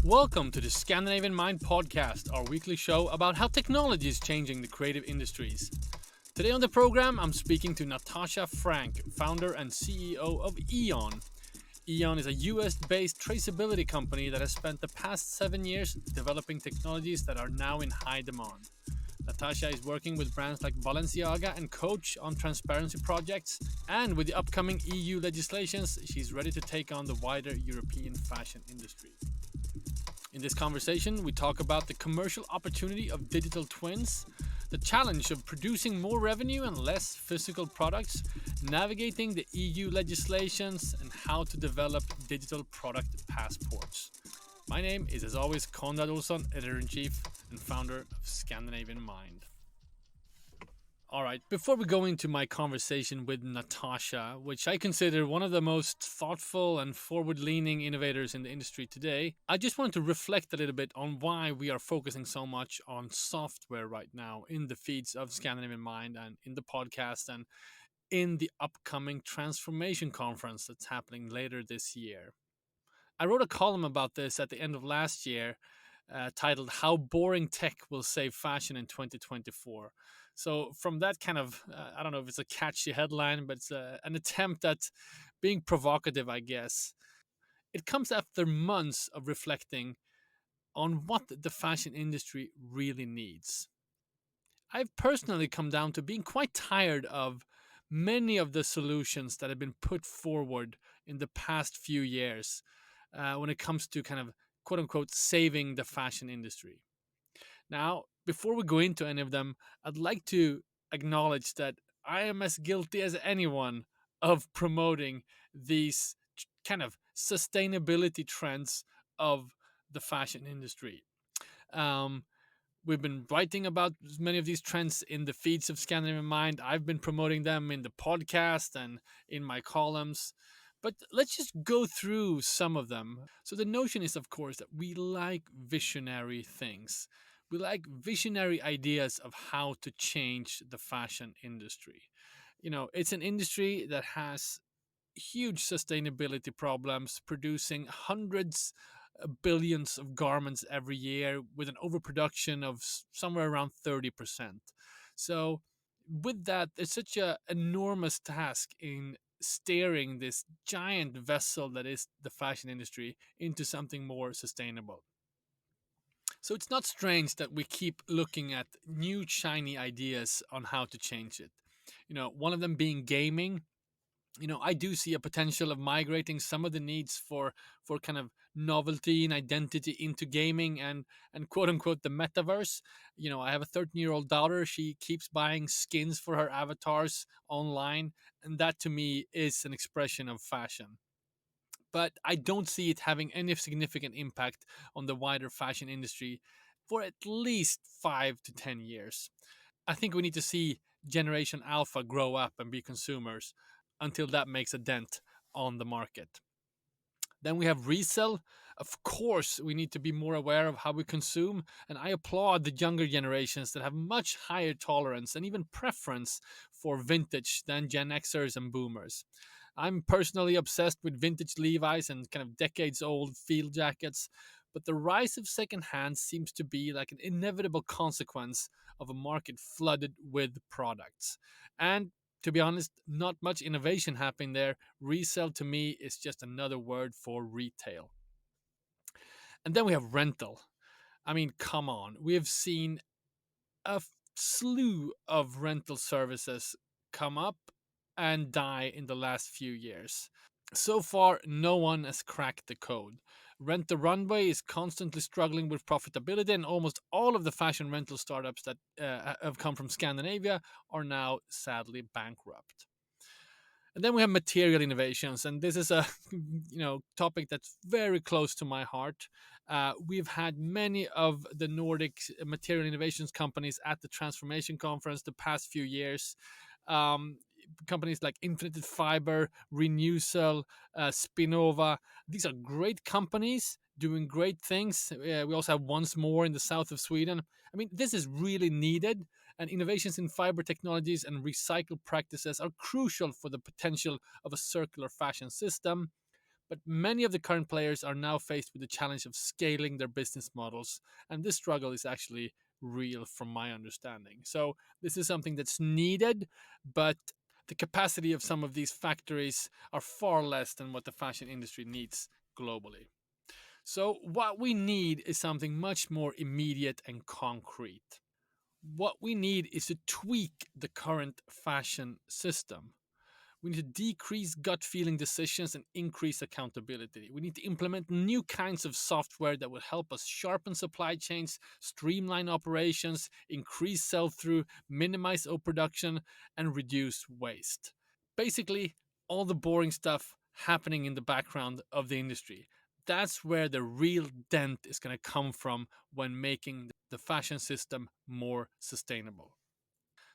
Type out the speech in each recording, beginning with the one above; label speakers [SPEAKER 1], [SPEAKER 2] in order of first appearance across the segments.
[SPEAKER 1] Welcome to the Scandinavian Mind podcast, our weekly show about how technology is changing the creative industries. Today on the program, I'm speaking to Natasha Franck, founder and CEO of EON. EON is a US-based traceability company that has spent the past 7 years developing technologies that are now in high demand. Natasha is working with brands like Balenciaga and Coach on transparency projects, and with the upcoming EU legislations, she's ready to take on the wider European fashion industry. In this conversation, we talk about the commercial opportunity of digital twins, the challenge of producing more revenue and less physical products, navigating the EU legislations, and how to develop digital product passports. My name is, as always, Konrad Olsson, editor-in-chief and founder of Scandinavian Mind. All right, before we go into my conversation with Natasha, which I consider one of the most thoughtful and forward-leaning innovators in the industry today, I just want to reflect a little bit on why we are focusing so much on software right now in the feeds of Scandinavian Mind and in the podcast and in the upcoming transformation conference that's happening later this year. I wrote a column about this at the end of last year titled How Boring Tech Will Save Fashion in 2024. So from that kind of, I don't know if it's a catchy headline, but it's an attempt at being provocative, I guess. It comes after months of reflecting on what the fashion industry really needs. I've personally come down to being quite tired of many of the solutions that have been put forward in the past few years when it comes to kind of quote unquote saving the fashion industry. Now, before we go into any of them, I'd like to acknowledge that I am as guilty as anyone of promoting these kind of sustainability trends of the fashion industry. We've been writing about many of these trends in the feeds of Scandinavian Mind. I've been promoting them in the podcast and in my columns. But let's just go through some of them. So the notion is, of course, that we like visionary things. We like visionary ideas of how to change the fashion industry. You know, it's an industry that has huge sustainability problems, producing hundreds of billions of garments every year with an overproduction of somewhere around 30%. So with that, it's such an enormous task in steering this giant vessel that is the fashion industry into something more sustainable. So it's not strange that we keep looking at new shiny ideas on how to change it. You know, one of them being gaming. You know, I do see a potential of migrating some of the needs for kind of novelty and identity into gaming and quote unquote the metaverse. You know, I have a 13-year-old daughter. She keeps buying skins for her avatars online, and that to me is an expression of fashion. But I don't see it having any significant impact on the wider fashion industry for at least 5 to 10 years. I think we need to see Generation Alpha grow up and be consumers until that makes a dent on the market. Then we have resell. Of course, we need to be more aware of how we consume, and I applaud the younger generations that have much higher tolerance and even preference for vintage than Gen Xers and boomers. I'm personally obsessed with vintage Levi's and kind of decades old field jackets, but the rise of secondhand seems to be like an inevitable consequence of a market flooded with products. And to be honest, not much innovation happening there. Resell to me is just another word for retail. And then we have rental. I mean, come on. We have seen a slew of rental services come up and die in the last few years. So far, no one has cracked the code. Rent the Runway is constantly struggling with profitability, and almost all of the fashion rental startups that have come from Scandinavia are now sadly bankrupt. And then we have material innovations, and this is a topic that's very close to my heart. We've had many of the Nordic material innovations companies at the Transformation Conference the past few years. Companies like Infinited Fiber, Renewcell, Spinnova. These are great companies doing great things. We also have Once More in the south of Sweden. I mean, this is really needed. And innovations in fiber technologies and recycled practices are crucial for the potential of a circular fashion system. But many of the current players are now faced with the challenge of scaling their business models, and this struggle is actually real from my understanding. So, this is something that's needed, but the capacity of some of these factories are far less than what the fashion industry needs globally. So, what we need is something much more immediate and concrete. What we need is to tweak the current fashion system. We need to decrease gut feeling decisions and increase accountability. We need to implement new kinds of software that will help us sharpen supply chains, streamline operations, increase sell through, minimize overproduction, and reduce waste. Basically, all the boring stuff happening in the background of the industry. That's where the real dent is going to come from when making the fashion system more sustainable.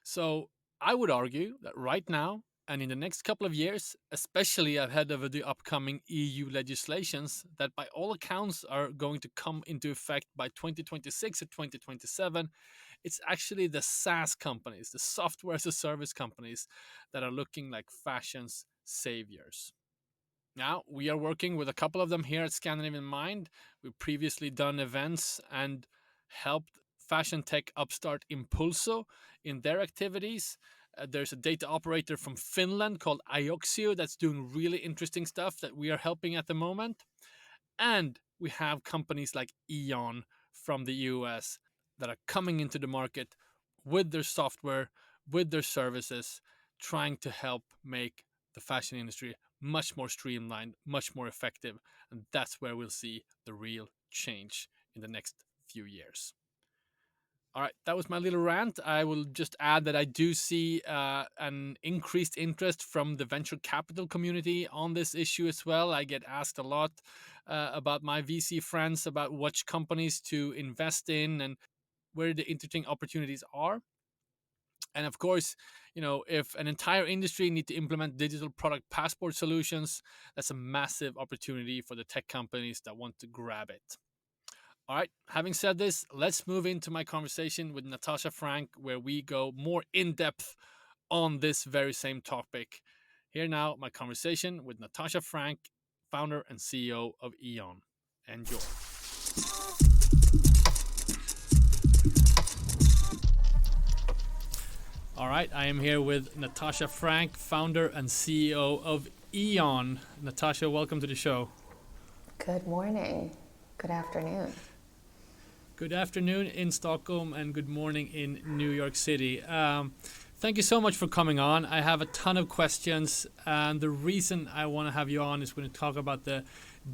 [SPEAKER 1] So I would argue that right now and in the next couple of years, especially ahead of the upcoming EU legislations that by all accounts are going to come into effect by 2026 or 2027, it's actually the SaaS companies, the software as a service companies, that are looking like fashion's saviors. Now, we are working with a couple of them here at Scandinavian Mind. We've previously done events and helped fashion tech upstart Impulso in their activities. There's a data operator from Finland called Ioxio that's doing really interesting stuff that we are helping at the moment. And we have companies like EON from the US that are coming into the market with their software, with their services, trying to help make the fashion industry much more streamlined, much more effective. And that's where we'll see the real change in the next few years. All right, that was my little rant. I will just add that I do see an increased interest from the venture capital community on this issue as well. I get asked a lot about my VC friends about which companies to invest in and where the interesting opportunities are. And of course, if an entire industry need to implement digital product passport solutions, that's a massive opportunity for the tech companies that want to grab it. All right, having said this, let's move into my conversation with Natasha Franck, where we go more in depth on this very same topic. Here now, my conversation with Natasha Franck, founder and CEO of EON. Enjoy. All right, I am here with Natasha Franck, founder and CEO of EON. Natasha, welcome to the show.
[SPEAKER 2] Good morning. Good afternoon.
[SPEAKER 1] Good afternoon in Stockholm and good morning in New York City. Thank you so much for coming on. I have a ton of questions, and the reason I want to have you on is we're going to talk about the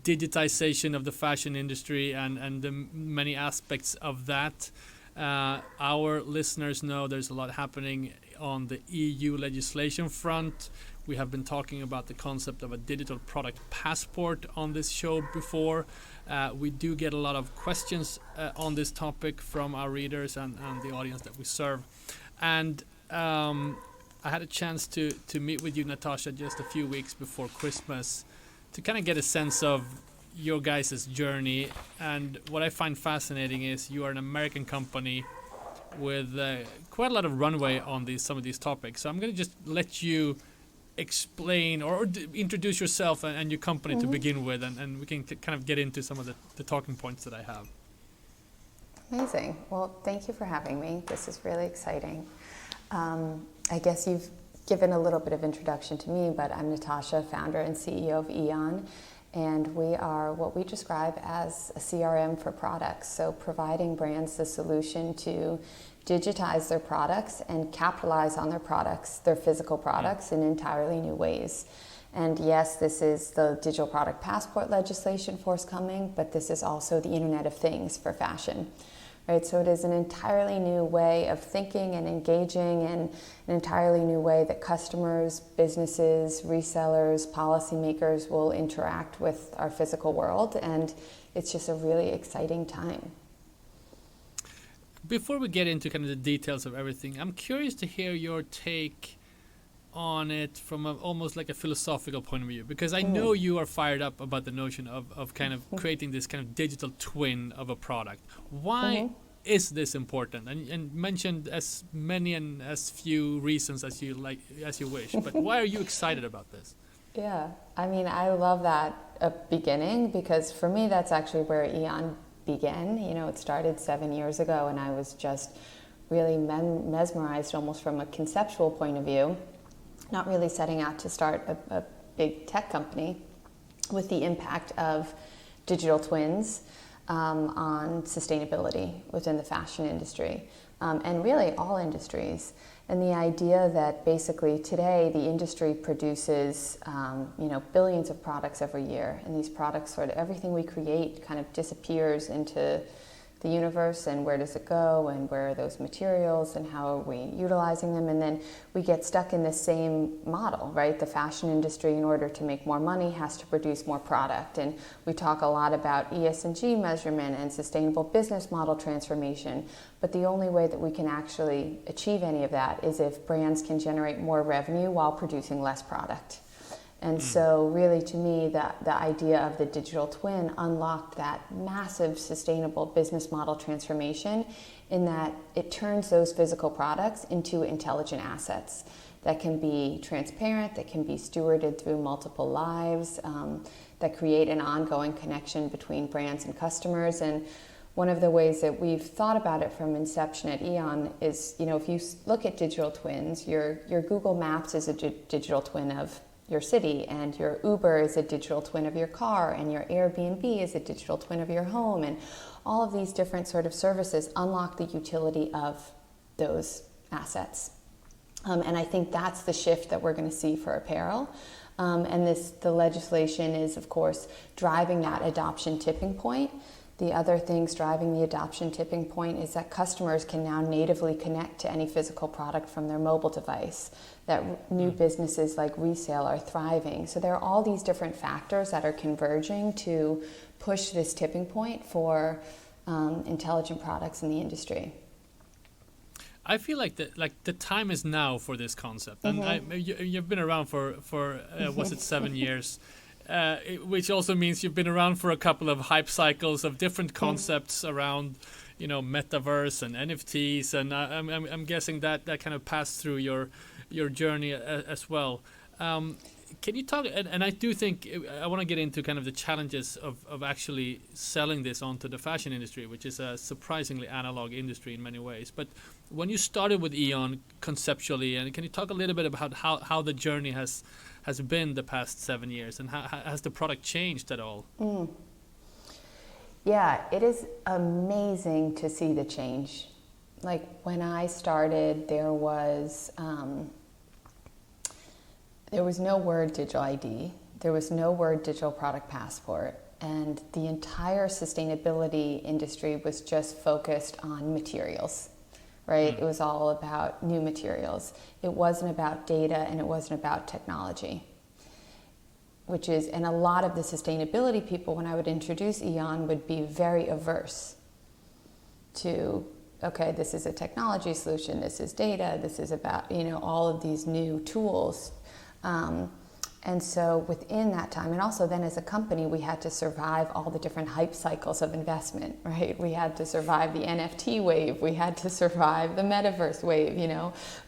[SPEAKER 1] digitization of the fashion industry and the many aspects of that. Our listeners know there's a lot happening on the EU legislation front. We have been talking about the concept of a digital product passport on this show before. We do get a lot of questions on this topic from our readers and the audience that we serve. And I had a chance to meet with you, Natasha, just a few weeks before Christmas to kind of get a sense of your guys' journey. And what I find fascinating is you are an American company with quite a lot of runway on some of these topics. So I'm going to just let you explain or introduce yourself and your company to begin with, and we can kind of get into some of the talking points that I have.
[SPEAKER 2] Amazing. Well, thank you for having me. This is really exciting. I guess you've given a little bit of introduction to me, but I'm Natasha, founder and CEO of EON, and we are what we describe as a CRM for products, so providing brands the solution to digitize their products and capitalize on their products, their physical products, in entirely new ways. And yes, this is the digital product passport legislation forthcoming, but this is also the Internet of Things for fashion. Right, so it is an entirely new way of thinking and engaging, and an entirely new way that customers, businesses, resellers, policymakers will interact with our physical world, and it's just a really exciting time.
[SPEAKER 1] Before we get into kind of the details of everything, I'm curious to hear your take on it from almost like a philosophical point of view, because I know you are fired up about the notion of kind of creating this kind of digital twin of a product. Why is this important? And mentioned as many and as few reasons as you wish. But why are you excited about this?
[SPEAKER 2] Yeah, I mean, I love that beginning, because for me, that's actually where EON began. You know, it started 7 years ago, and I was just really mesmerized almost from a conceptual point of view, not really setting out to start a big tech company, with the impact of digital twins on sustainability within the fashion industry, and really all industries. And the idea that basically today the industry produces billions of products every year, and these products, sort of everything we create kind of disappears into the universe, and where does it go, and where are those materials, and how are we utilizing them, and then we get stuck in the same model, right? The fashion industry, in order to make more money, has to produce more product, and we talk a lot about ESG measurement and sustainable business model transformation, but the only way that we can actually achieve any of that is if brands can generate more revenue while producing less product. And so really, to me, the idea of the digital twin unlocked that massive sustainable business model transformation, in that it turns those physical products into intelligent assets that can be transparent, that can be stewarded through multiple lives, that create an ongoing connection between brands and customers. And one of the ways that we've thought about it from inception at EON is, if you look at digital twins, your Google Maps is a digital twin of your city, and your Uber is a digital twin of your car, and your Airbnb is a digital twin of your home, and all of these different sort of services unlock the utility of those assets. And I think that's the shift that we're going to see for apparel. And the legislation is, of course, driving that adoption tipping point. The other things driving the adoption tipping point is that customers can now natively connect to any physical product from their mobile device, that new businesses like resale are thriving. So there are all these different factors that are converging to push this tipping point for intelligent products in the industry.
[SPEAKER 1] I feel like the time is now for this concept. And you've been around for was it 7 years? Which also means you've been around for a couple of hype cycles of different concepts around, metaverse and NFTs, and I'm guessing that kind of passed through your journey as well. Can you talk? And I do think I want to get into kind of the challenges of actually selling this onto the fashion industry, which is a surprisingly analog industry in many ways. But when you started with EON conceptually, and can you talk a little bit about how the journey has been the past 7 years, and how has the product changed at all?
[SPEAKER 2] Yeah, it is amazing to see the change. Like when I started, there was no word digital ID, there was no word digital product passport, and the entire sustainability industry was just focused on materials. Right? It was all about new materials. It wasn't about data, and it wasn't about technology. And a lot of the sustainability people, when I would introduce EON, would be very averse to, okay, this is a technology solution, this is data, this is about, all of these new tools. And so within that time, and also then as a company, we had to survive all the different hype cycles of investment, right? We had to survive the NFT wave. We had to survive the metaverse wave,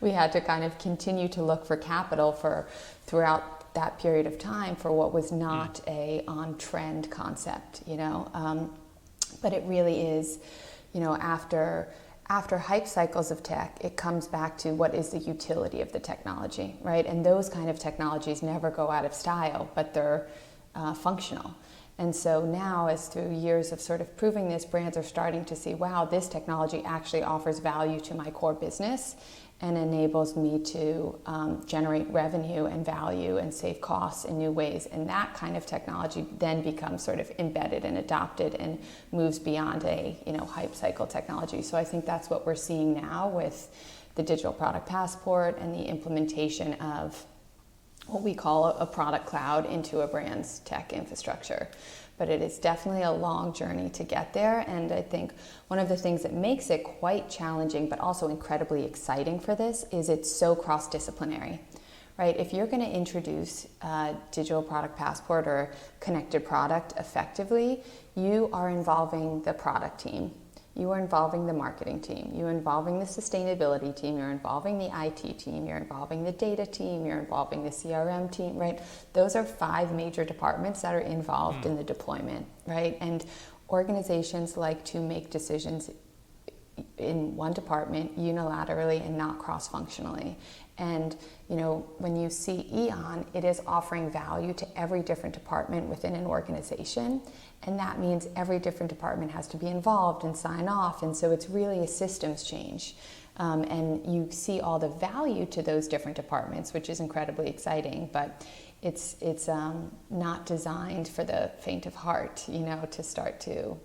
[SPEAKER 2] We had to kind of continue to look for capital throughout that period of time for what was not a on-trend concept, But it really is, after hype cycles of tech, it comes back to what is the utility of the technology, right? And those kind of technologies never go out of style, but they're functional. And so now, as through years of sort of proving this, brands are starting to see, wow, this technology actually offers value to my core business and enables me to generate revenue and value and save costs in new ways. And that kind of technology then becomes sort of embedded and adopted and moves beyond a hype cycle technology. So I think that's what we're seeing now with the digital product passport and the implementation of what we call a product cloud into a brand's tech infrastructure. But it is definitely a long journey to get there. And I think one of the things that makes it quite challenging, but also incredibly exciting for this, is it's so cross-disciplinary, right? If you're going to introduce a digital product passport or connected product effectively, you are involving the product team. you are involving the marketing team, you're involving the sustainability team, you're involving the IT team, you're involving the data team, you're involving the CRM team, right? Those are 5 major departments that are involved in the deployment, right? And organizations like to make decisions in one department unilaterally and not cross-functionally. And when you see EON, it is offering value to every different department within an organization, and that means every different department has to be involved and sign off, and so it's really a systems change. And you see all the value to those different departments, which is incredibly exciting, but it's not designed for the faint of heart, to start to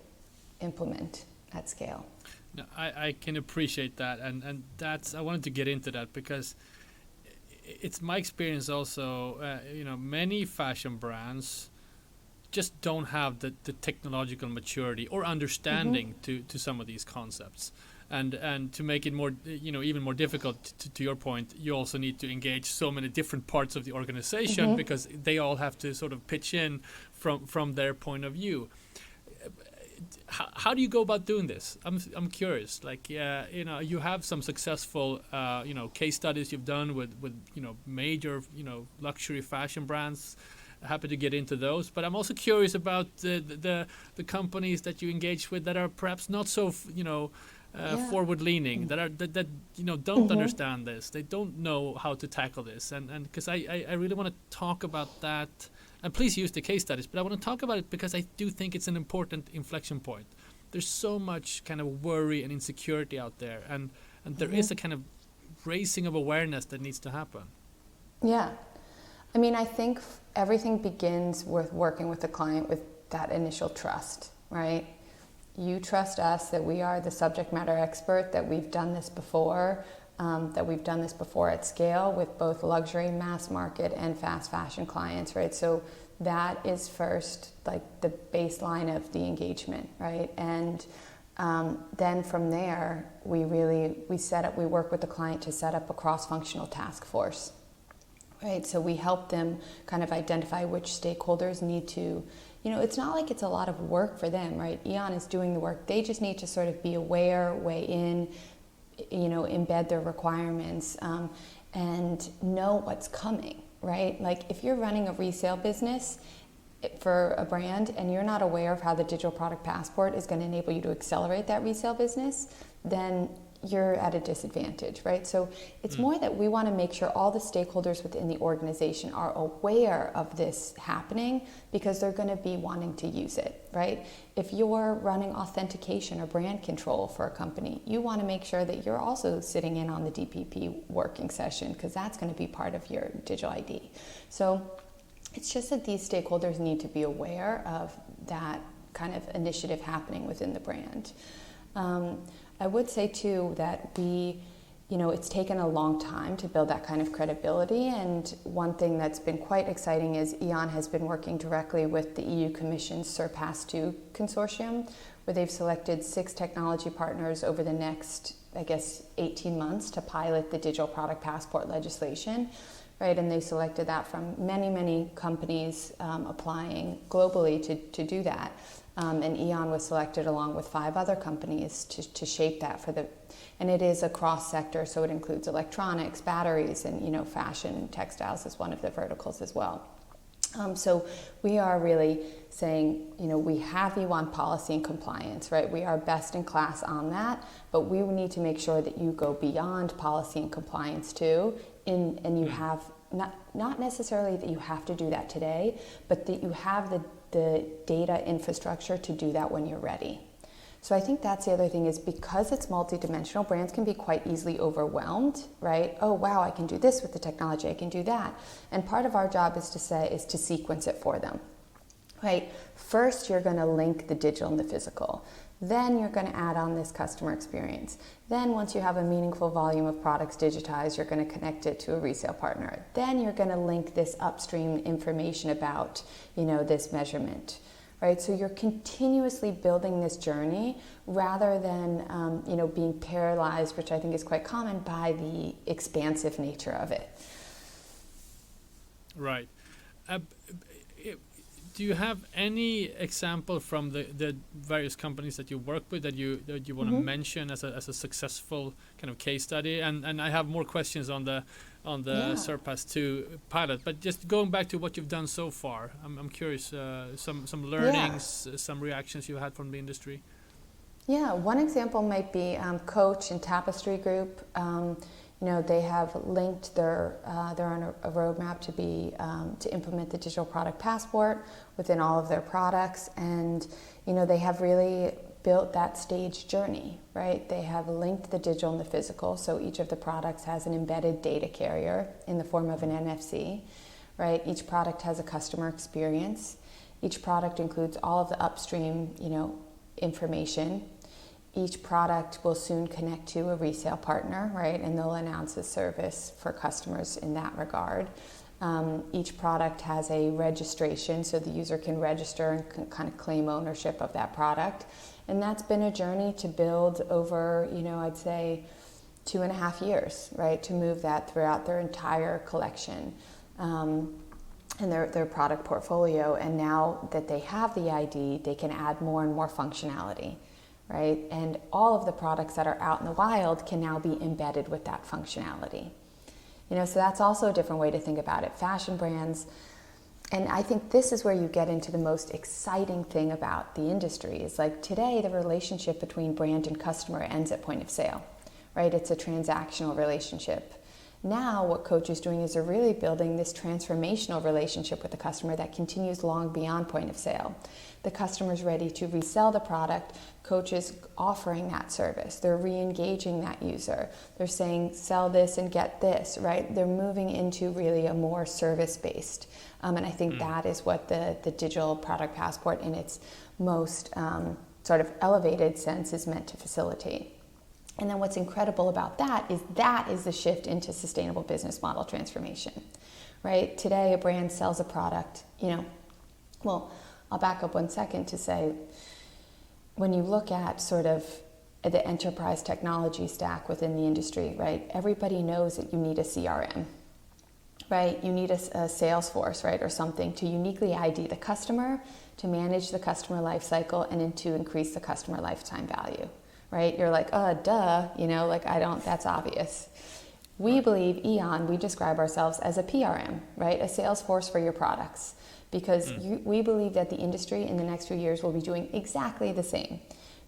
[SPEAKER 2] implement at scale.
[SPEAKER 1] No, I can appreciate that, and I wanted to get into that because it's my experience also. Many fashion brands just don't have the technological maturity or understanding to some of these concepts, and to make it more even more difficult. To your point, you also need to engage so many different parts of the organization because they all have to sort of pitch in from their point of view. How do you go about doing this? I'm curious. You have some successful case studies you've done with major luxury fashion brands. Happy to get into those, but I'm also curious about the companies that you engage with that are perhaps not so forward leaning, that don't understand this. They don't know how to tackle this, and because I really want to talk about that. And please use the case studies, but I want to talk about it because I do think it's an important inflection point. There's so much kind of worry and insecurity out there, and there is a kind of raising of awareness that needs to happen.
[SPEAKER 2] Yeah. I mean, I think everything begins with working with the client with that initial trust, right? You trust us that we are the subject matter expert, that we've done this before, at scale with both luxury, mass market, and fast fashion clients, right? So that is first, like the baseline of the engagement, right? And then from there, we work with the client to set up a cross-functional task force, right? So we help them kind of identify which stakeholders need to, it's not like it's a lot of work for them, right? EON is doing the work. They just need to sort of be aware, weigh in, embed their requirements, and know what's coming, right? Like if you're running a resale business for a brand and you're not aware of how the digital product passport is going to enable you to accelerate that resale business, then you're at a disadvantage, right? So it's more that we want to make sure all the stakeholders within the organization are aware of this happening because they're going to be wanting to use it, right? If you're running authentication or brand control for a company, you want to make sure that you're also sitting in on the DPP working session because that's going to be part of your digital ID. So it's just that these stakeholders need to be aware of that kind of initiative happening within the brand. I would say too that it's taken a long time to build that kind of credibility, and one thing that's been quite exciting is EON has been working directly with the EU Commission's Surpass 2 consortium, where they've selected 6 technology partners over the next, 18 months to pilot the digital product passport legislation, right? And they selected that from many, many companies applying globally to do that. And EON was selected along with 5 other companies to shape that and it is a cross sector, so it includes electronics, batteries, and fashion and textiles is one of the verticals as well. So we are really saying, we have EON policy and compliance, right? We are best in class on that, but we need to make sure that you go beyond policy and compliance too, and you have not necessarily that you have to do that today, but that you have the data infrastructure to do that when you're ready. So I think that's the other thing is because it's multidimensional, brands can be quite easily overwhelmed, right? Oh, wow, I can do this with the technology, I can do that. And part of our job is to sequence it for them, right? First, you're going to link the digital and the physical. Then you're going to add on this customer experience. Then once you have a meaningful volume of products digitized, you're going to connect it to a resale partner. Then you're going to link this upstream information about, this measurement, right? So you're continuously building this journey rather than, being paralyzed, which I think is quite common, by the expansive nature of it.
[SPEAKER 1] Right. do you have any example from the various companies that you work with that you want to mention as a successful kind of case study? And I have more questions on the Surpass 2 pilot, but just going back to what you've done so far, I'm curious, some learnings, some reactions you had from the industry.
[SPEAKER 2] Yeah, one example might be Coach and Tapestry Group. They have linked they're on a roadmap to implement the digital product passport within all of their products, and they have really built that stage journey, right? They have linked the digital and the physical, so each of the products has an embedded data carrier in the form of an NFC, right? Each product has a customer experience. Each product includes all of the upstream, information. Each product will soon connect to a resale partner, right? And they'll announce a service for customers in that regard. Each product has a registration, so the user can register and can kind of claim ownership of that product. And that's been a journey to build over, I'd say 2.5 years, right? To move that throughout their entire collection and their product portfolio. And now that they have the ID, they can add more and more functionality, right? And all of the products that are out in the wild can now be embedded with that functionality. So that's also a different way to think about it. Fashion brands, and I think this is where you get into the most exciting thing about the industry, is like today the relationship between brand and customer ends at point of sale, right? It's a transactional relationship. Now what Coach is doing is they're really building this transformational relationship with the customer that continues long beyond point of sale. The customer's ready to resell the product. Coach is offering that service. They're re-engaging that user. They're saying, sell this and get this, right? They're moving into really a more service-based. And I think that is what the digital product passport in its most sort of elevated sense is meant to facilitate. And then what's incredible about that is the shift into sustainable business model transformation, right? Today, a brand sells a product, well, I'll back up 1 second to say, when you look at sort of the enterprise technology stack within the industry, right? Everybody knows that you need a CRM, right? You need a Salesforce, right? Or something to uniquely ID the customer, to manage the customer life cycle, and to increase the customer lifetime value. Right? You're like, duh, that's obvious. We believe EON, we describe ourselves as a PRM, right? A Salesforce for your products, because we believe that the industry in the next few years will be doing exactly the same.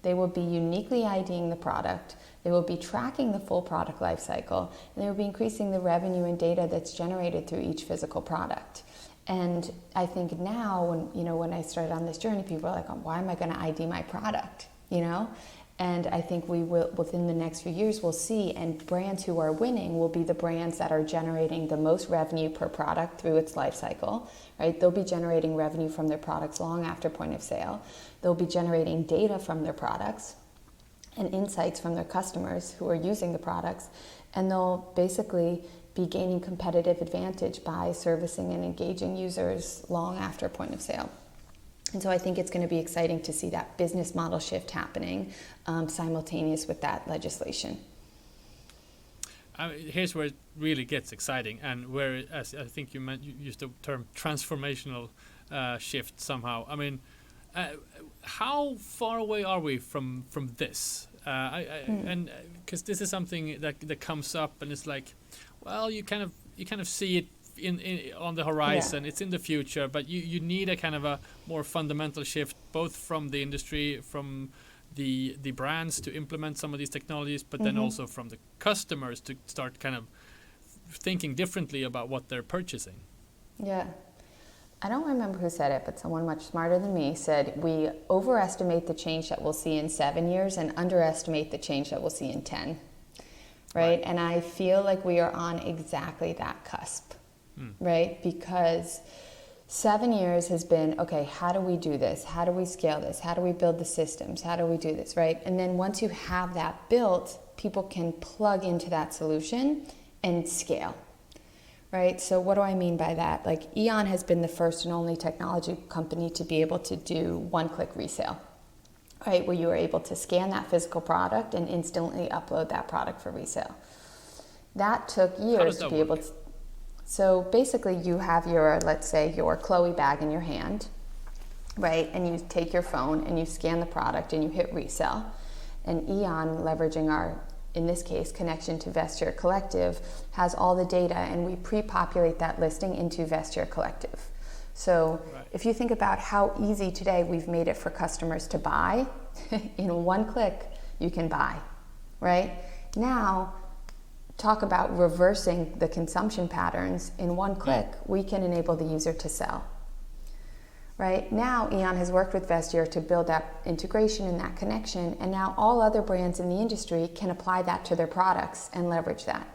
[SPEAKER 2] They will be uniquely IDing the product. They will be tracking the full product life cycle, and they will be increasing the revenue and data that's generated through each physical product. And I think now when I started on this journey, people are like, why am I going to ID my product? And I think we will, within the next few years, we'll see, and brands who are winning will be the brands that are generating the most revenue per product through its life cycle, right? They'll be generating revenue from their products long after point of sale. They'll be generating data from their products and insights from their customers who are using the products, and they'll basically be gaining competitive advantage by servicing and engaging users long after point of sale. And so I think it's going to be exciting to see that business model shift happening simultaneous with that legislation.
[SPEAKER 1] Here's where it really gets exciting, and where, as I think you used the term transformational shift somehow. I mean, how far away are we from this? And because this is something that comes up, and it's like, well, you kind of see it on the horizon. Yeah. It's in the future, but you need a kind of a more fundamental shift, both from the industry, from the brands to implement some of these technologies, but then also from the customers to start kind of thinking differently about what they're purchasing.
[SPEAKER 2] Yeah. I don't remember who said it, but someone much smarter than me said, we overestimate the change that we'll see in 7 years and underestimate the change that we'll see in 10. Right? And I feel like we are on exactly that cusp. Right? Because 7 years has been, okay, how do we do this? How do we scale this? How do we build the systems? How do we do this, right? And then once you have that built, people can plug into that solution and scale, right? So what do I mean by that? Like EON has been the first and only technology company to be able to do one-click resale, right? Where you are able to scan that physical product and instantly upload that product for resale. That took years to be able to. So basically you have your, let's say, your Chloe bag in your hand, right? And you take your phone and you scan the product and you hit resell. And EON, leveraging our, in this case, connection to Vestiaire Collective, has all the data, and we pre-populate that listing into Vestiaire Collective. So if you think about how easy today we've made it for customers to buy, in one click you can buy, right? Now, talk about reversing the consumption patterns. In one click, we can enable the user to sell. Right now, EON has worked with Vestiaire to build that integration and that connection, and now all other brands in the industry can apply that to their products and leverage that.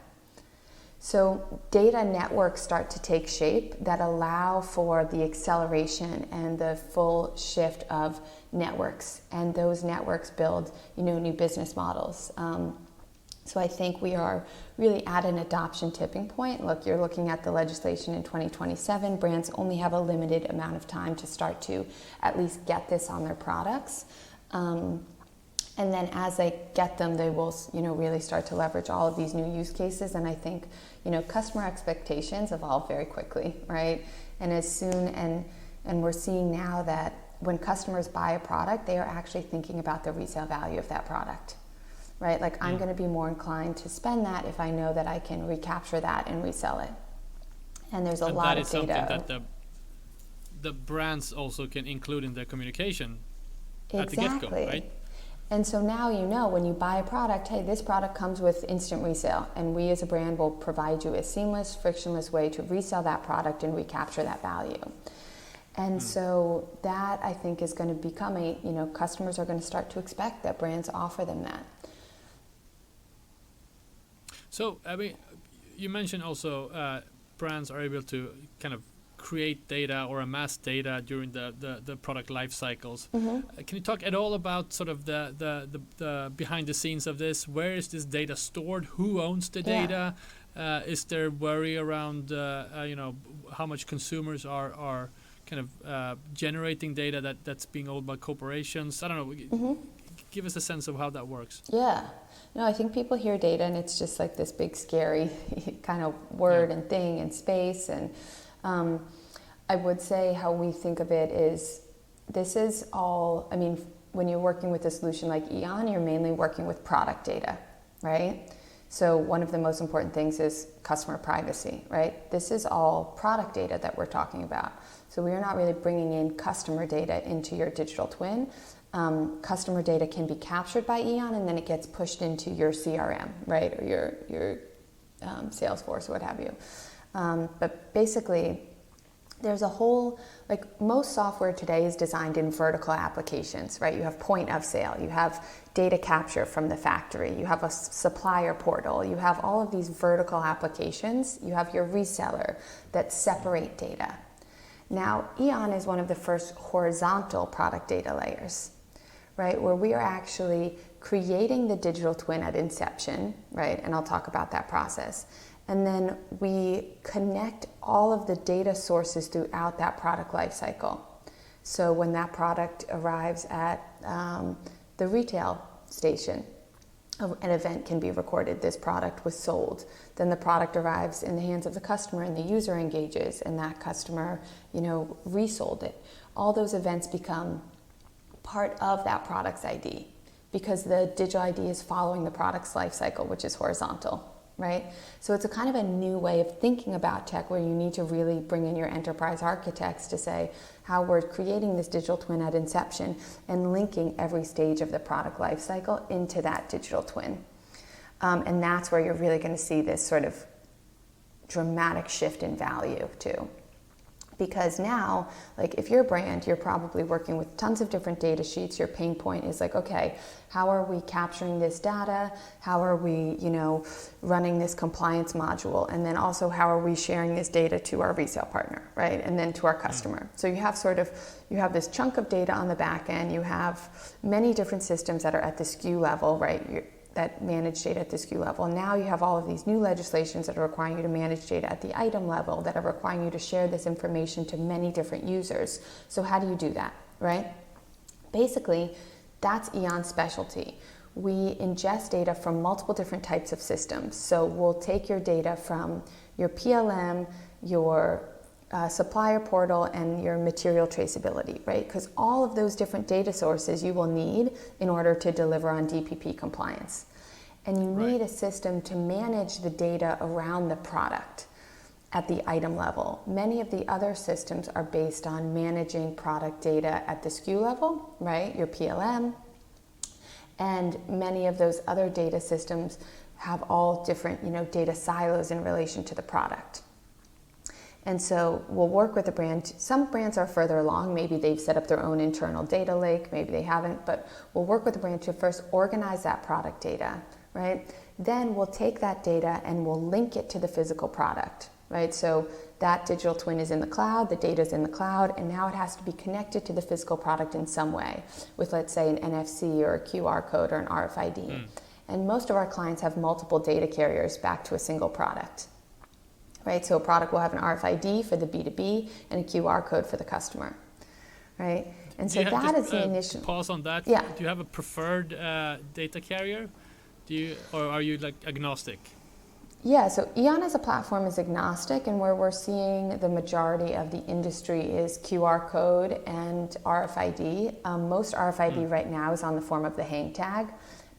[SPEAKER 2] So data networks start to take shape that allow for the acceleration and the full shift of networks, and those networks build, new business models. So I think we are really at an adoption tipping point. Look, you're looking at the legislation in 2027. Brands only have a limited amount of time to start to at least get this on their products. And then as they get them, they will, really start to leverage all of these new use cases. And I think, customer expectations evolve very quickly, right? And as soon, and we're seeing now that when customers buy a product, they are actually thinking about the resale value of that product. Right, like I'm going to be more inclined to spend that if I know that I can recapture that and resell it. And there's a lot of data.
[SPEAKER 1] That is something that the brands also can include in their communication at the get-go, right?
[SPEAKER 2] And so now when you buy a product, hey, this product comes with instant resale, and we as a brand will provide you a seamless, frictionless way to resell that product and recapture that value. And so that, I think, is going to become customers are going to start to expect that brands offer them that.
[SPEAKER 1] So, you mentioned also brands are able to kind of create data or amass data during the product life cycles. Mm-hmm. Can you talk at all about sort of the behind the scenes of this? Where is this data stored? Who owns the data? Is there worry around how much consumers are kind of generating data that's being owned by corporations? I don't know. Mm-hmm. Give us a sense of how that works.
[SPEAKER 2] Yeah. No, I think people hear data and it's just like this big scary kind of word and thing and space. And I would say how we think of it is this is all, when you're working with a solution like EON, you're mainly working with product data, right? So one of the most important things is customer privacy, right? This is all product data that we're talking about. So we are not really bringing in customer data into your digital twin. Customer data can be captured by EON and then it gets pushed into your CRM, right? Or your Salesforce or what have you. But basically, there's a whole, most software today is designed in vertical applications, right? You have point of sale, you have data capture from the factory, you have a supplier portal, you have all of these vertical applications, you have your reseller that separate data. Now, EON is one of the first horizontal product data layers, right? Where we are actually creating the digital twin at inception, right? And I'll talk about that process. And then we connect all of the data sources throughout that product life cycle. So when that product arrives at the retail station, an event can be recorded. This product was sold. Then the product arrives in the hands of the customer and the user engages and that customer, resold it. All those events become part of that product's ID because the digital ID is following the product's life cycle, which is horizontal, right? So it's a kind of a new way of thinking about tech where you need to really bring in your enterprise architects to say how we're creating this digital twin at inception and linking every stage of the product life cycle into that digital twin. And that's where you're really going to see this sort of dramatic shift in value too. Because now, if you're a brand, you're probably working with tons of different data sheets. Your pain point is okay, how are we capturing this data? How are we, running this compliance module? And then also, how are we sharing this data to our resale partner, right? And then to our customer. So you have this chunk of data on the back end. You have many different systems that are at the SKU level, right? That manage data at the SKU level. And now you have all of these new legislations that are requiring you to manage data at the item level, that are requiring you to share this information to many different users. So how do you do that, right? Basically, that's EON's specialty. We ingest data from multiple different types of systems. So we'll take your data from your PLM, your supplier portal and your material traceability, right? Because all of those different data sources you will need in order to deliver on DPP compliance. And you need a system to manage the data around the product at the item level. Many of the other systems are based on managing product data at the SKU level, right? Your PLM. And many of those other data systems have all different, data silos in relation to the product. And so we'll work with the brand. Some brands are further along. Maybe they've set up their own internal data lake. Maybe they haven't. But we'll work with the brand to first organize that product data, right? Then we'll take that data and we'll link it to the physical product, right? So that digital twin is in the cloud, the data is in the cloud, and now it has to be connected to the physical product in some way with, let's say, an NFC or a QR code or an RFID. And most of our clients have multiple data carriers back to a single product. Right, so a product will have an RFID for the B2B and a QR code for the customer, right? And so that is the initial.
[SPEAKER 1] Pause on that.
[SPEAKER 2] Yeah.
[SPEAKER 1] Do you have a preferred data carrier? Or are you like agnostic?
[SPEAKER 2] Yeah, so EON as a platform is agnostic, and where we're seeing the majority of the industry is QR code and RFID. Most RFID right now is on the form of the hang tag,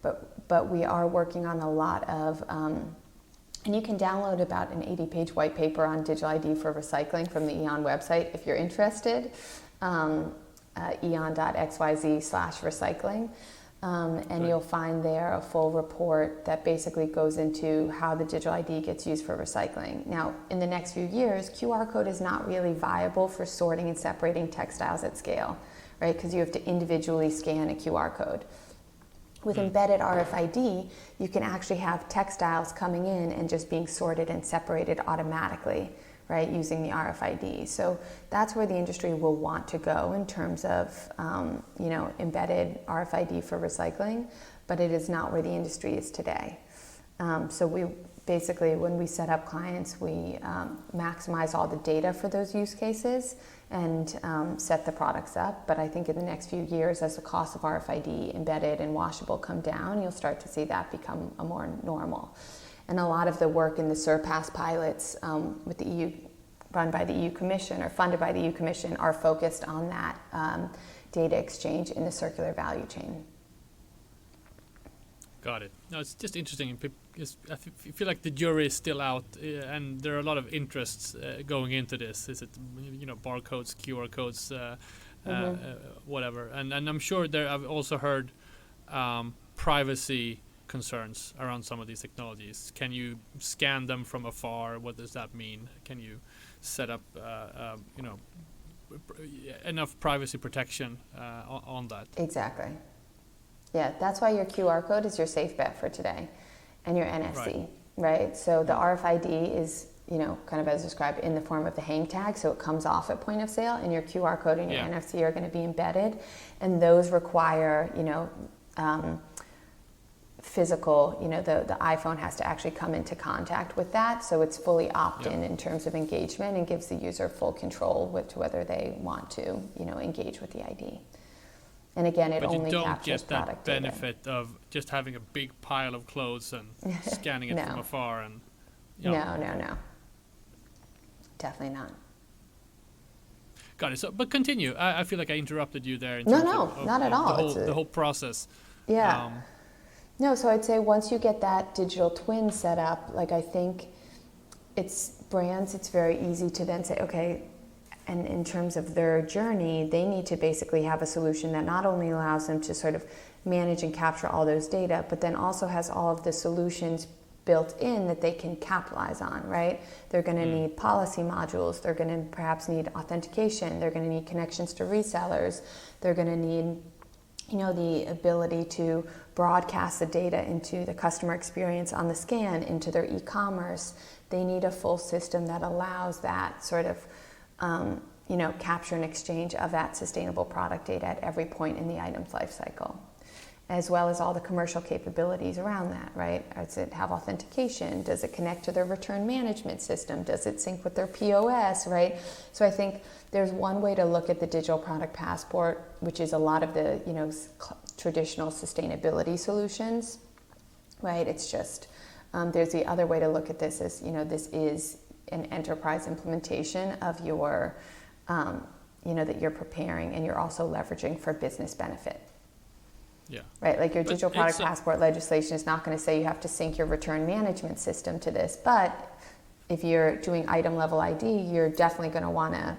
[SPEAKER 2] but we are working on a lot of. And you can download about an 80-page white paper on digital ID for recycling from the EON website if you're interested, eon.xyz/recycling. And you'll find there a full report that basically goes into how the digital ID gets used for recycling. Now, in the next few years, QR code is not really viable for sorting and separating textiles at scale, right? Because you have to individually scan a QR code. With embedded RFID, you can actually have textiles coming in and just being sorted and separated automatically, right, using the RFID. So that's where the industry will want to go in terms of, embedded RFID for recycling, but it is not where the industry is today. So we basically, when we set up clients, we maximize all the data for those use cases and set the products up. But I think in the next few years, as the cost of RFID embedded and washable come down, you'll start to see that become a more normal. And a lot of the work in the Surpass pilots with the EU, run by the EU Commission or funded by the EU Commission, are focused on that data exchange in the circular value chain.
[SPEAKER 1] Got it. No, it's just interesting. I feel like the jury is still out, and there are a lot of interests going into this. Is it, barcodes, QR codes, whatever? And I'm sure I've also heard privacy concerns around some of these technologies. Can you scan them from afar? What does that mean? Can you set up, enough privacy protection on that?
[SPEAKER 2] Exactly. Yeah, that's why your QR code is your safe bet for today, and your NFC, right? So the RFID is, kind of as described, in the form of the hang tag, so it comes off at point of sale, and your QR code and your NFC are going to be embedded, and those require, physical, the iPhone has to actually come into contact with that, so it's fully opt-in in terms of engagement, and gives the user full control with whether they want to, engage with the ID. And again, it only captures product data.
[SPEAKER 1] But you don't get that benefit of just having a big pile of clothes and scanning it from afar. And
[SPEAKER 2] No. Definitely not.
[SPEAKER 1] Got it. So, but continue. I feel like I interrupted you there.
[SPEAKER 2] No, not at all.
[SPEAKER 1] The whole process.
[SPEAKER 2] Yeah. No, so I'd say once you get that digital twin set up, I think it's very easy to then say, okay, and in terms of their journey, they need to basically have a solution that not only allows them to sort of manage and capture all those data, but then also has all of the solutions built in that they can capitalize on, right? They're going to need policy modules. They're going to perhaps need authentication. They're going to need connections to resellers. They're going to need, the ability to broadcast the data into the customer experience on the scan, into their e-commerce. They need a full system that allows that sort of capture and exchange of that sustainable product data at every point in the item's life cycle, as well as all the commercial capabilities around that, right? Does it have authentication? Does it connect to their return management system? Does it sync with their POS, right? So I think there's one way to look at the digital product passport, which is a lot of the, traditional sustainability solutions, right? It's just, there's the other way to look at this as, this is an enterprise implementation of your, that you're preparing and you're also leveraging for business benefit.
[SPEAKER 1] Yeah.
[SPEAKER 2] Right, like your digital product passport legislation is not going to say you have to sync your return management system to this, but if you're doing item level ID, you're definitely going to want to,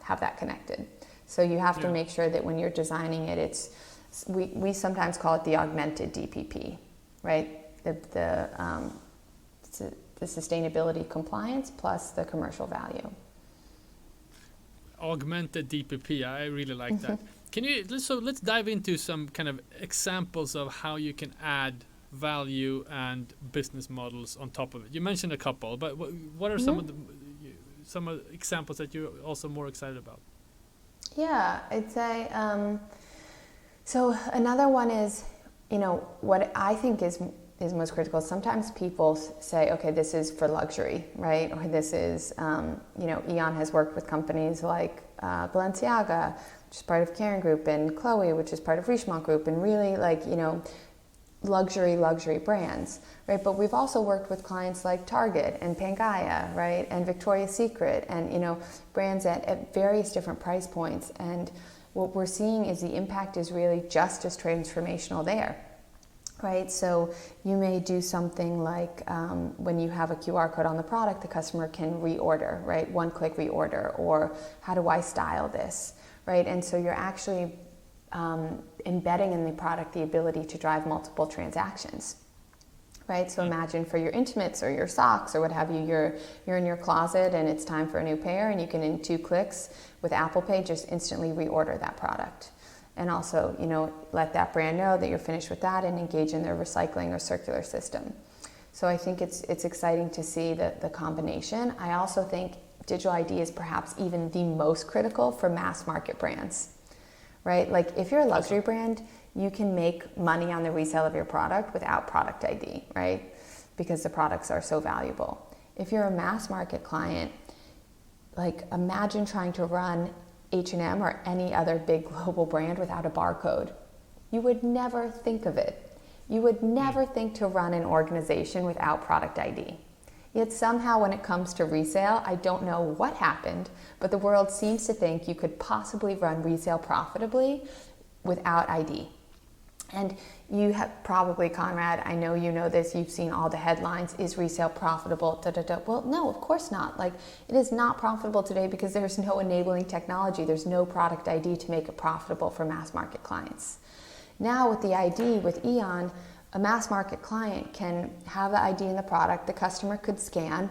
[SPEAKER 2] have that connected. So you have to make sure that when you're designing it, we sometimes call it the augmented DPP, right? The sustainability compliance plus the commercial value.
[SPEAKER 1] Augmented DPP, I really like that. Let's dive into some kind of examples of how you can add value and business models on top of it. You mentioned a couple, but what are some of the examples that you're also more excited about?
[SPEAKER 2] Yeah, I'd say, so another one is, what I think is most critical. Sometimes people say, okay, this is for luxury, right? Or this is, EON has worked with companies like Balenciaga, which is part of Karen Group, and Chloe, which is part of Richemont Group, and really luxury brands, right? But we've also worked with clients like Target and Pangaea, right? And Victoria's Secret, and, brands at various different price points. And what we're seeing is the impact is really just as transformational there. Right, so you may do something like when you have a QR code on the product, the customer can reorder, right? One-click reorder, or how do I style this, right? And so you're actually embedding in the product the ability to drive multiple transactions, right? So imagine for your intimates or your socks or what have you, you're in your closet and it's time for a new pair, and you can, in 2 clicks with Apple Pay, just instantly reorder that product. And also, let that brand know that you're finished with that and engage in their recycling or circular system. So I think it's exciting to see the combination. I also think digital ID is perhaps even the most critical for mass market brands, right? Like if you're a luxury brand, you can make money on the resale of your product without product ID, right? Because the products are so valuable. If you're a mass market client, like imagine trying to run H&M or any other big global brand without a barcode. You would never think of it. You would never think to run an organization without product ID. Yet somehow when it comes to resale, I don't know what happened, but the world seems to think you could possibly run resale profitably without ID. And you have probably, Konrad, I know you know this, you've seen all the headlines, is resale profitable, Well, no, of course not. Like, it is not profitable today because there's no enabling technology. There's no product ID to make it profitable for mass market clients. Now with the ID, with EON, a mass market client can have the ID in the product, the customer could scan,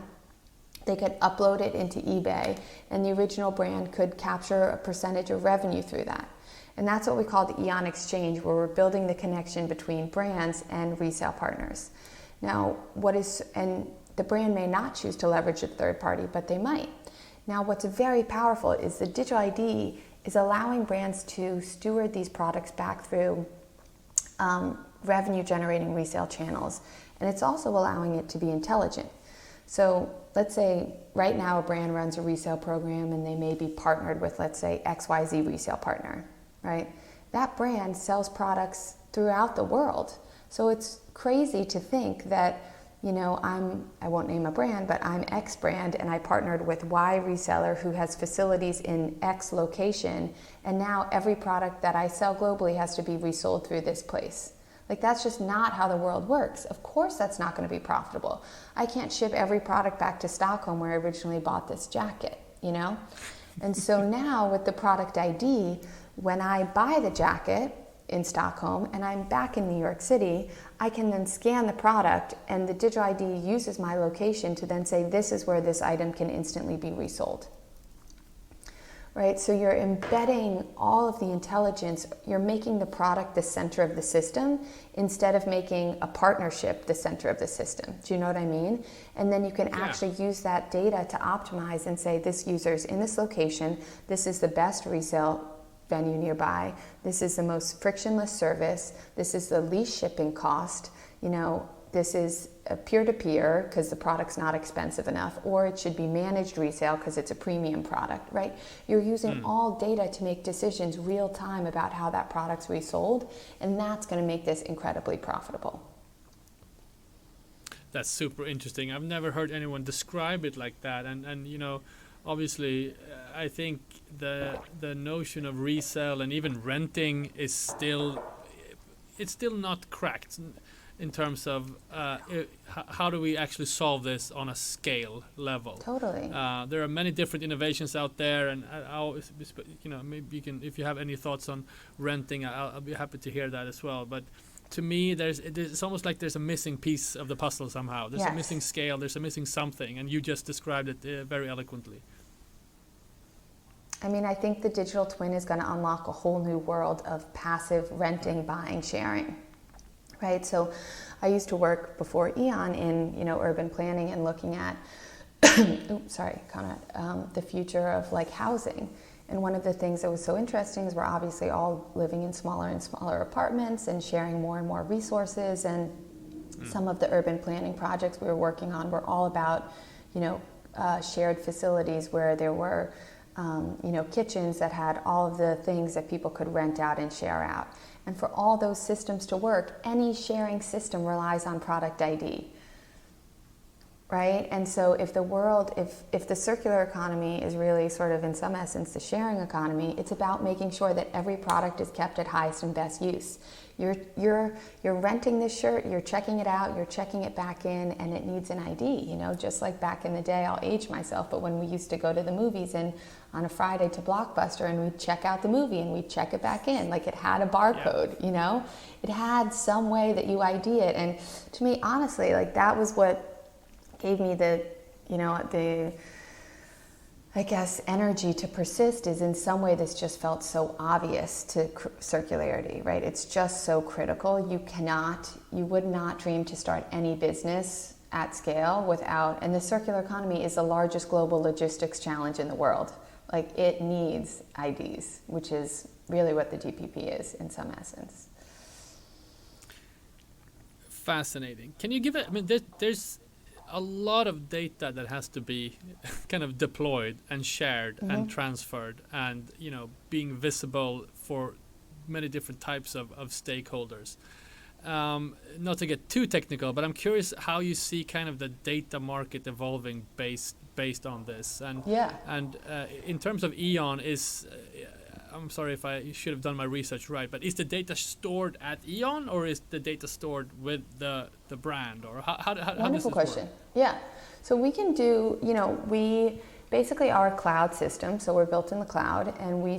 [SPEAKER 2] they could upload it into eBay, and the original brand could capture a percentage of revenue through that. And that's what we call the EON exchange, where we're building the connection between brands and resale partners. Now, and the brand may not choose to leverage a third party, but they might. Now, what's very powerful is the digital ID is allowing brands to steward these products back through revenue generating resale channels. And it's also allowing it to be intelligent. So let's say right now a brand runs a resale program and they may be partnered with, let's say, XYZ resale partner. Right? That brand sells products throughout the world. So it's crazy to think that, I won't name a brand, but I'm X brand and I partnered with Y reseller who has facilities in X location, and now every product that I sell globally has to be resold through this place. Like, that's just not how the world works. Of course that's not going to be profitable. I can't ship every product back to Stockholm where I originally bought this jacket, And so now with the product ID, when I buy the jacket in Stockholm and I'm back in New York City, I can then scan the product and the digital ID uses my location to then say this is where this item can instantly be resold. Right? So you're embedding all of the intelligence, you're making the product the center of the system instead of making a partnership the center of the system. Do you know what I mean? And then you can actually use that data to optimize and say this user's in this location, this is the best resale venue nearby, this is the most frictionless service, this is the least shipping cost, this is a peer-to-peer because the product's not expensive enough, or it should be managed resale because it's a premium product, right? You're using all data to make decisions real time about how that product's resold, and that's going to make this incredibly profitable.
[SPEAKER 1] That's super interesting. I've never heard anyone describe it like that. And you know, obviously, I think the notion of resale and even renting is still, it's still not cracked in terms of how do we actually solve this on a scale level.
[SPEAKER 2] Totally.
[SPEAKER 1] There are many different innovations out there, and I always, you know, maybe you can, if you have any thoughts on renting, I'll be happy to hear that as well. But to me, it's almost like there's a missing piece of the puzzle somehow. There's a missing scale. There's a missing something, and you just described it very eloquently.
[SPEAKER 2] I mean, I think the digital twin is going to unlock a whole new world of passive renting, buying, sharing, right? So I used to work before EON in, you know, urban planning and looking at, Konrad, the future of like housing. And one of the things that was so interesting is we're obviously all living in smaller and smaller apartments and sharing more and more resources. And some of the urban planning projects we were working on were all about, you know, shared facilities where there were, you know, kitchens that had all of the things that people could rent out and share out. And for all those systems to work, any sharing system relies on product ID. Right? And so if the world, if the circular economy is really sort of in some essence the sharing economy, it's about making sure that every product is kept at highest and best use. You're renting this shirt, you're checking it out, you're checking it back in, and it needs an ID, you know, just like back in the day. I'll age myself, but when we used to go to the movies and on a Friday to Blockbuster and we'd check out the movie and we'd check it back in, like it had a barcode, you know, it had some way that you ID it. And to me, honestly, like that was what gave me the, you know, the, I guess, energy to persist, is in some way this just felt so obvious to circularity, right? It's just so critical. You would not dream to start any business at scale without, and the circular economy is the largest global logistics challenge in the world. Like it needs IDs, which is really what the GPP is in some essence.
[SPEAKER 1] Fascinating. Can you give it, I mean, there's a lot of data that has to be kind of deployed and shared and transferred and, you know, being visible for many different types of stakeholders. Not to get too technical, but I'm curious how you see kind of the data market evolving based on this. And in terms of EON, I'm sorry if I should have done my research right, but is the data stored at EON or is the data stored with the brand, or how
[SPEAKER 2] Wonderful question. Work? Yeah. So we can do, you know, we basically are a cloud system, so we're built in the cloud, and we,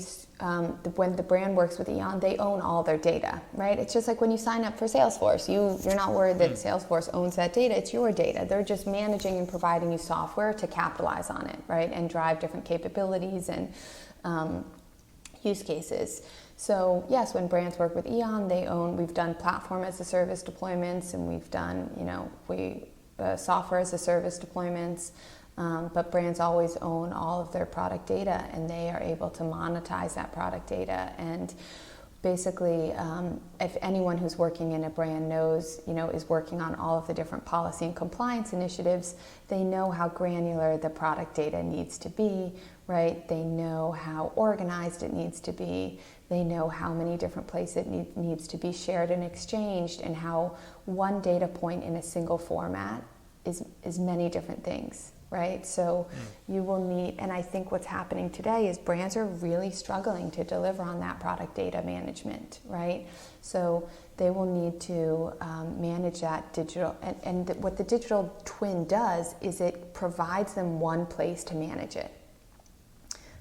[SPEAKER 2] when the brand works with EON, they own all their data, right? It's just like when you sign up for Salesforce, you're not worried that Salesforce owns that data, it's your data. They're just managing and providing you software to capitalize on it, right? And drive different capabilities and use cases. So yes, when brands work with EON, we've done platform as a service deployments, and we've done, you know, software as a service deployments, but brands always own all of their product data, and they are able to monetize that product data. And basically, if anyone who's working in a brand knows, you know, is working on all of the different policy and compliance initiatives, they know how granular the product data needs to be, right? They know how organized it needs to be. They know how many different places it needs to be shared and exchanged, and how one data point in a single format is many different things, right? So you will need, and I think what's happening today is brands are really struggling to deliver on that product data management, right? So they will need to manage that digital, and what the digital twin does is it provides them one place to manage it,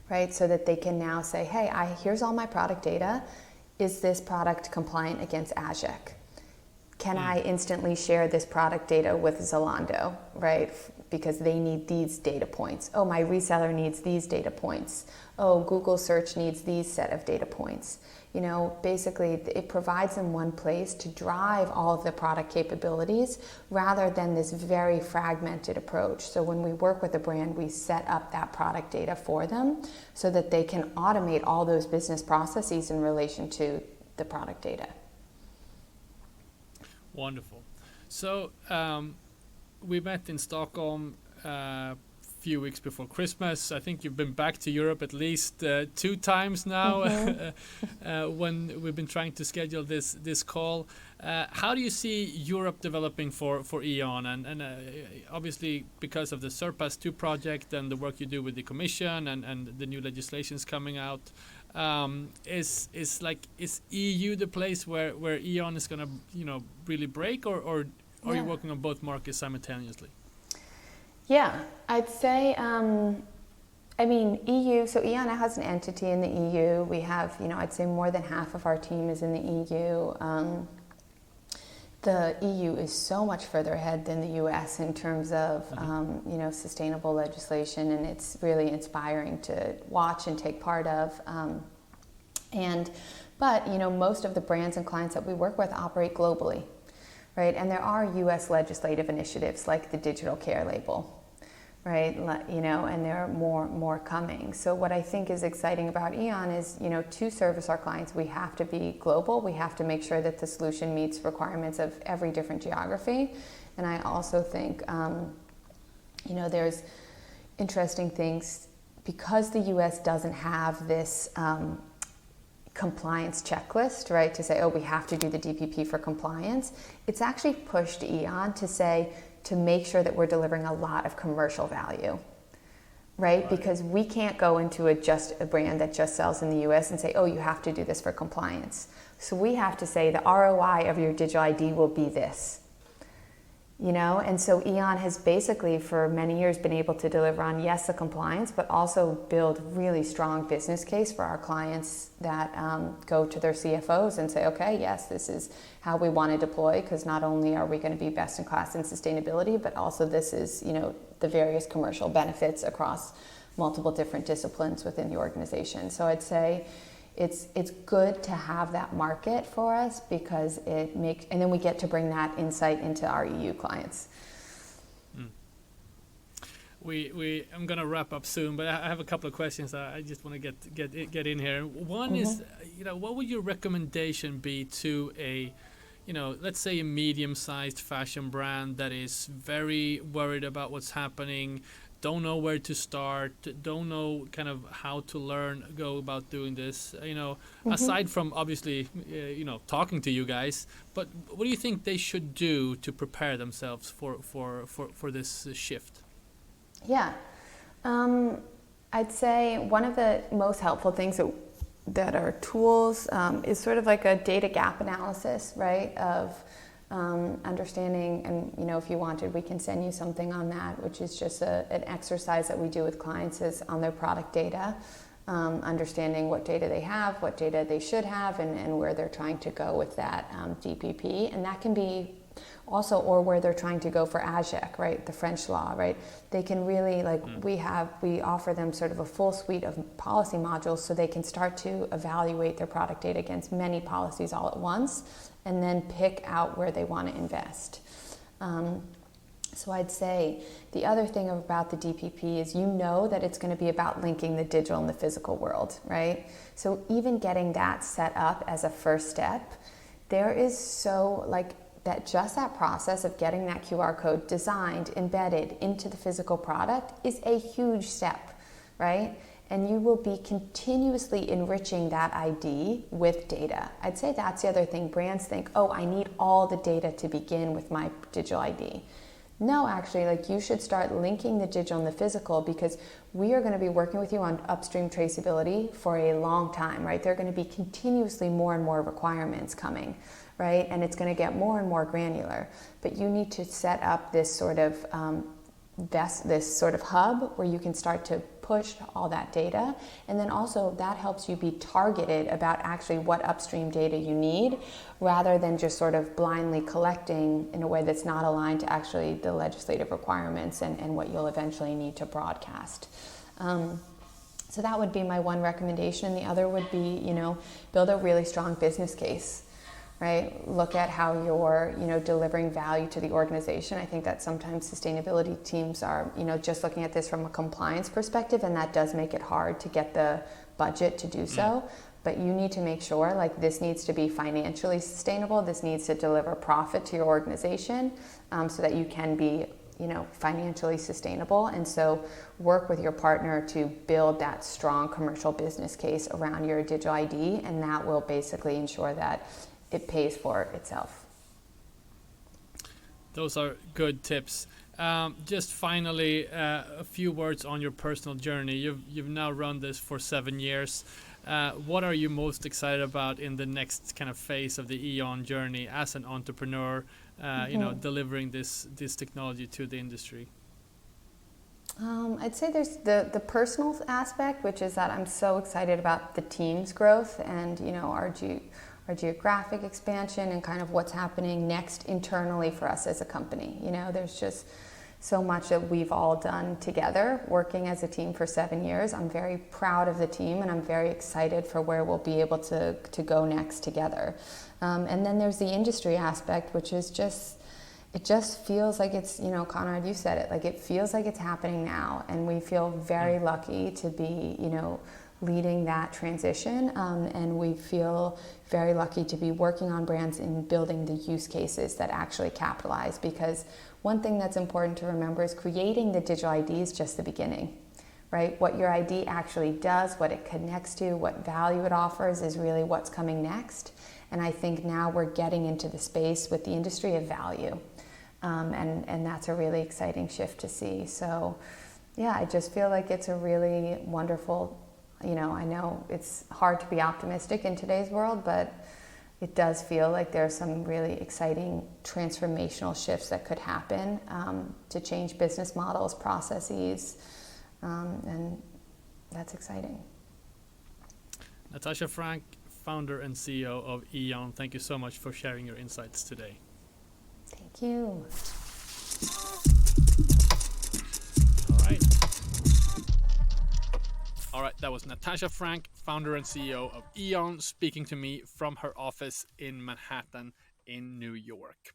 [SPEAKER 2] right? So that they can now say, hey, here's all my product data. Is this product compliant against ASIC? Can I instantly share this product data with Zalando, right? Because they need these data points. Oh, my reseller needs these data points. Oh, Google search needs these set of data points. You know, basically it provides them one place to drive all of the product capabilities rather than this very fragmented approach. So when we work with a brand, we set up that product data for them so that they can automate all those business processes in relation to the product data.
[SPEAKER 1] Wonderful. So we met in Stockholm a few weeks before Christmas. I think you've been back to Europe at least 2 times now when we've been trying to schedule this call. How do you see Europe developing for E.ON? And obviously because of the Surpass 2 project and the work you do with the Commission and the new legislations coming out, is EU the place where E.ON is going to really break, or are you working on both markets simultaneously?
[SPEAKER 2] Yeah, I'd say, EU, so E.ON has an entity in the EU. We have, I'd say more than half of our team is in the EU. The EU is so much further ahead than the US in terms of, sustainable legislation, and it's really inspiring to watch and take part of. But most of the brands and clients that we work with operate globally, right? And there are US legislative initiatives like the digital care label, right? And there are more coming. So what I think is exciting about E.ON is, to service our clients, we have to be global. We have to make sure that the solution meets requirements of every different geography. And I also think, there's interesting things because the US doesn't have this compliance checklist, right? To say, we have to do the DPP for compliance. It's actually pushed E.ON to make sure that we're delivering a lot of commercial value, right? Because we can't go into a brand that just sells in the US and say, you have to do this for compliance. So we have to say the ROI of your digital ID will be this, And so E.ON has basically for many years been able to deliver on, yes, the compliance, but also build really strong business case for our clients that go to their CFOs and say, okay, yes, this is how we want to deploy, because not only are we going to be best in class in sustainability, but also this is, the various commercial benefits across multiple different disciplines within the organization. So I'd say it's good to have that market for us because and then we get to bring that insight into our EU clients.
[SPEAKER 1] I'm gonna wrap up soon, but I have a couple of questions I just want to get in here. One is, what would your recommendation be to a, let's say a medium-sized fashion brand that is very worried about what's happening, don't know where to start, don't know kind of how to go about doing this, aside from obviously, talking to you guys, but what do you think they should do to prepare themselves for this shift?
[SPEAKER 2] Yeah, I'd say one of the most helpful things that are tools is sort of like a data gap analysis, right, of understanding, and if you wanted, we can send you something on that, which is just an exercise that we do with clients is on their product data, understanding what data they have, what data they should have, and where they're trying to go with that DPP, and that can be also, or where they're trying to go for AGEC, right, the French law, right? They can really, we offer them sort of a full suite of policy modules so they can start to evaluate their product data against many policies all at once, and then pick out where they want to invest. So I'd say the other thing about the DPP is that it's going to be about linking the digital and the physical world, right? So even getting that set up as a first step, there is that process of getting that QR code designed, embedded into the physical product is a huge step, right? And you will be continuously enriching that ID with data. I'd say that's the other thing. Brands think, I need all the data to begin with my digital ID. No, actually, you should start linking the digital and the physical, because we are going to be working with you on upstream traceability for a long time, right? There are going to be continuously more and more requirements coming, right? And it's going to get more and more granular. But you need to set up this sort of hub where you can start to push all that data, and then also that helps you be targeted about actually what upstream data you need, rather than just sort of blindly collecting in a way that's not aligned to actually the legislative requirements and what you'll eventually need to broadcast. So that would be my one recommendation. The other would be, build a really strong business case. Right? Look at how you're, delivering value to the organization. I think that sometimes sustainability teams are, just looking at this from a compliance perspective, and that does make it hard to get the budget to do so. But you need to make sure, this needs to be financially sustainable. This needs to deliver profit to your organization, so that you can be financially sustainable. And so work with your partner to build that strong commercial business case around your digital ID, and that will basically ensure that it pays for itself.
[SPEAKER 1] Those are good tips. Just finally, a few words on your personal journey. You've now run this for 7 years. What are you most excited about in the next kind of phase of the EON journey as an entrepreneur, delivering this technology to the industry?
[SPEAKER 2] I'd say there's the personal aspect, which is that I'm so excited about the team's growth and, our geographic expansion and kind of what's happening next internally for us as a company. There's just so much that we've all done together working as a team for 7 years. I'm very proud of the team, and I'm very excited for where we'll be able to go next together. And then there's the industry aspect, which is it just feels like it's, Konrad, you said it, like it feels like it's happening now, and we feel very lucky to be, leading that transition, and we feel very lucky to be working on brands and building the use cases that actually capitalize, because one thing that's important to remember is creating the digital ID is just the beginning, right? What your ID actually does, what it connects to, what value it offers is really what's coming next. And I think now we're getting into the space with the industry of value, and that's a really exciting shift to see. So yeah, I just feel like it's a really wonderful, I know it's hard to be optimistic in today's world, but it does feel like there are some really exciting transformational shifts that could happen to change business models, processes, and that's exciting.
[SPEAKER 1] Natasha Franck, founder and CEO of EON, thank you so much for sharing your insights today.
[SPEAKER 2] Thank you.
[SPEAKER 1] All right, that was Natasha Franck, founder and CEO of EON, speaking to me from her office in Manhattan in New York.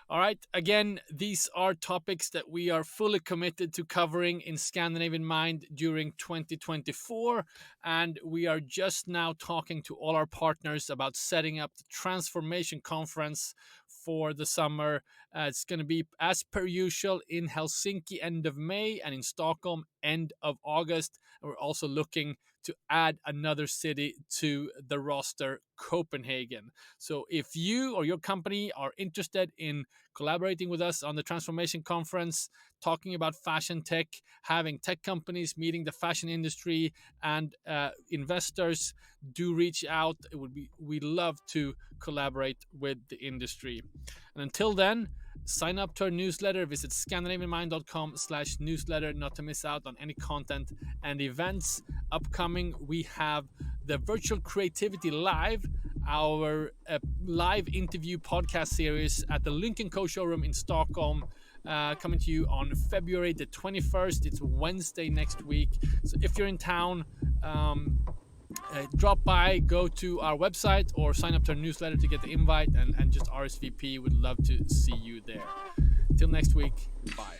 [SPEAKER 1] All right, again, these are topics that we are fully committed to covering in Scandinavian Mind during 2024, and we are just now talking to all our partners about setting up the Transformation Conference for the summer. It's going to be, as per usual, in Helsinki end of May and in Stockholm end of August. And we're also looking to add another city to the roster, Copenhagen. So if you or your company are interested in collaborating with us on the Transformation Conference, talking about fashion tech, having tech companies meeting the fashion industry and investors, do reach out. We'd love to collaborate with the industry. And until then, sign up to our newsletter. Visit scandinavianmind.com/newsletter not to miss out on any content and events. Upcoming, we have the Virtual Creativity Live, our live interview podcast series at the Lynk & Co showroom in Stockholm, coming to you on February the 21st. It's Wednesday next week. So if you're in town, drop by, go to our website or sign up to our newsletter to get the invite and just RSVP. We'd love to see you there. Till next week, bye.